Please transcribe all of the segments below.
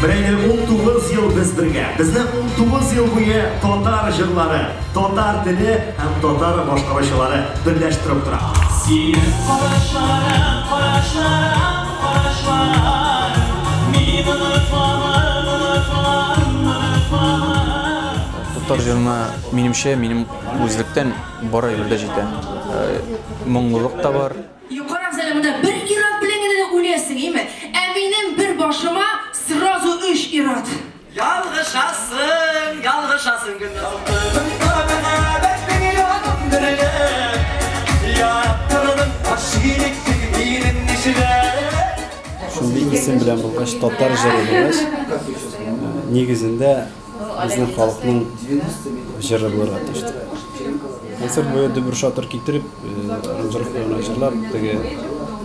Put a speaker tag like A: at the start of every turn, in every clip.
A: Менә 19 ел без бергә. Безнең 19 ел буе татар җырлары, татар теле һәм татар башкаручылары берләштереп тора. Синең карашларың, карашларың, карашларың, мине онытмаган, онытмаган.
B: Татар җырына минемчә, минем үзлектән бара юлда җитә. Моңлылык та бар.
C: Юқарак зәлемендә бер ират белән генә үләсең, име? Ә минем бер башыма сразу 3 ират.
D: Ялгышасың, ялгышасың генә.
E: Шундый исем белән булгач, татар җыры булгач, нигезендә безнең халыкның җыры булырга тиеш. Концерт буе бер шатыр китереп, аранжировканы җырлап, теге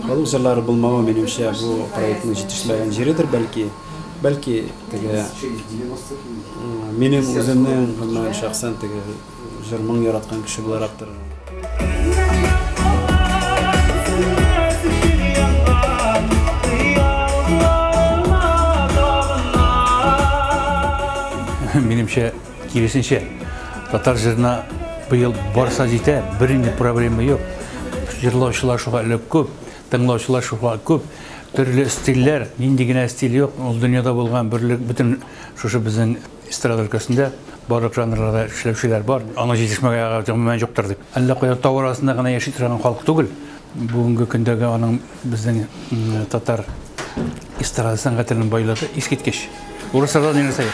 E: халык җырлары булмаган минемчә бу проектның җитешмәгән җиридер бәлки теге минем үземнең гомумән шәхсән теге җырның яраткан кеше буларактыр.
F: Минемчә, киресенчә, татар җырына быел барса җитә, бернинди проблема юк. Җырлаучылар шуга өлеп күп, тыңлаучылар шуга күп, төрле стильләр, нинди генә стиль юк. Ул дөньяда булган берлек бөтен шушы безнең эстрада өлкәсендә барлык жанрларда эшләүчеләр бар. Аны җитешмәгән гомумән юктыр дип. Әллә кая тау арасында гына яши торган халык түгел. Бүгенге көндәге аның безнең татар эстрада сәнгатенең байлыгы искиткеч. Урысларда ни нәрсә?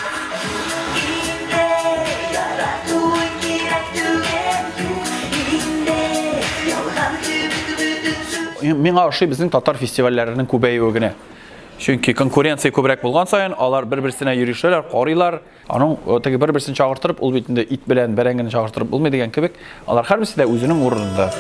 B: Миңа ошый безнең татар фестивальләренең күбәюе генә. Чөнки конкуренция күбрәк булган саен, алар бер-берсенә йөришәләр, карыйлар. Аның теге бер-берсен чагыртырып, ул бит инде ит белән бәрәңгене чагыртырып булмый дигән кебек, алар һәрберсе дә үзенең урынында.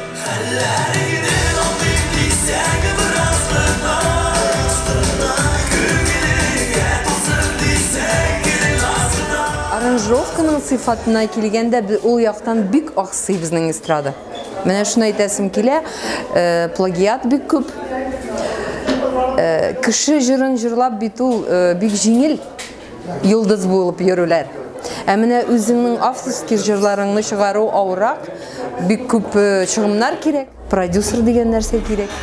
G: Аранжировканың сыйфатына килгәндә ул яктан бик аксый безнең эстрада. Менә шуны әйтәсем килә, плагиат бик күп. Кеше җырын җырлап бит ул бик җиңел йолдыз булып йөрүләр. Ә менә үзеңнең авторский җырларыңны чыгару авырак, бик күп чыгымнар кирәк, продюсер дигән нәрсә кирәк.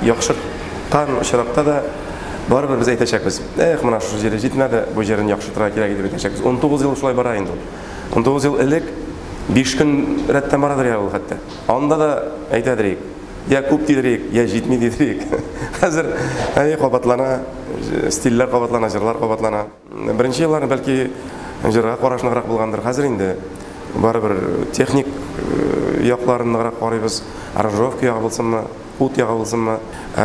H: Яхшырткан очракта да барыбер без әйтәчәкбез. Менә шу җире җитмәде, бу җирен яхшыртырга кирәк дип әйтәчәкбез. 19 ел шулай бара инде. 19 ел элек 5 көн рәттән барадыр ул хәтта. Анда да әйтәдерик. Я күп дидерик, я җитми дидерик. Хәзер кабатлана, стильләр кабатлана, җырлар кабатлана. Беренче елларны бәлки җырга карашныграк булгандыр. Хәзер инде барыбер техник якларыннаграк карыйбыз. Аранжировка ягы булсынмы, ут ягы булсынмы,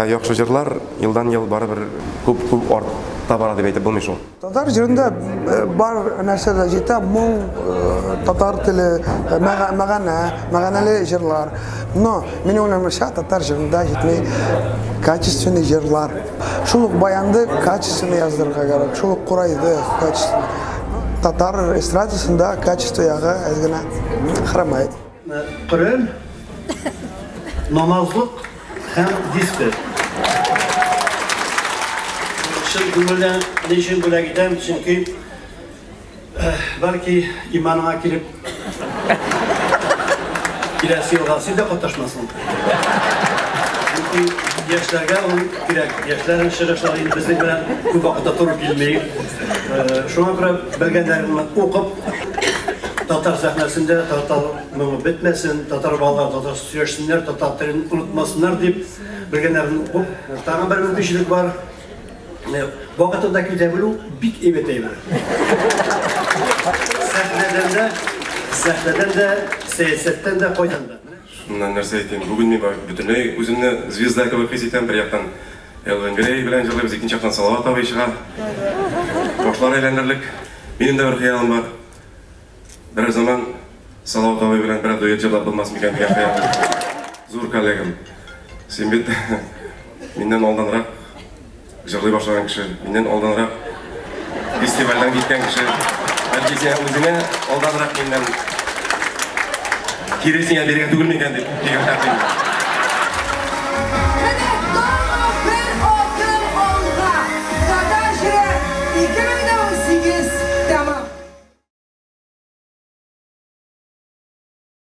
H: яхшы җырлар елдан ел барыбер күп артта бара дип әйтеп булмый шул.
I: Татар җырында бар нәрсәләр җитә, моң, татар теле, мәгънәле җырлар. Но минем уйлавымча татар җырында җитмәй качественный җырлар. Шул ук баянды качественно яздырырга кирәк, шул ук курайды качественно. Татар эстрадасында качество ягы әз генә храмайт.
J: Коръән, намазлык һәм дистер. Шул күңелдән ничек бүләк итәм, чөнки бәлки иманга килеп киләсе елга син дә катнашмасын. Чөнки яшьләргә ул кирәк. Яшьләрнең чыгышлары инде безнең белән күп вакытта туры килмәй. Шуңа күрә белгәннәрне укып, татар сәхнәсендә татар моңы бетмәсен, татар балалар татар сөйләшсеннәр, татар телен онытмасыннар дип белгәннәрне укып, тагын бер мөмкинлек бар. Вакытында китә белү бик әйбәт әйбер. Сәхнәдән дә, сәясәттән дә кайдан да.
H: Шуннан нәрсә әйтим, бүген мин бөтенләй үземне звезда кебек хис итәм. Бер яктан Элвенгрей белән җырлыйбыз, икенче яктан Салават абый чыга. Башлар әйләнерлек. Минем дә бер хыялым бар. Бер заман Салават абый белән бер дуэт җырлап булмас микән дигән хыялым. Зур коллегам. Син бит миннән алданрак җырлый башлаган кеше, миннән алданрак фестивальдән киткән кеше. Бәлки син үзеңә алданрак миннән Киресиңе берген түгел мекен деп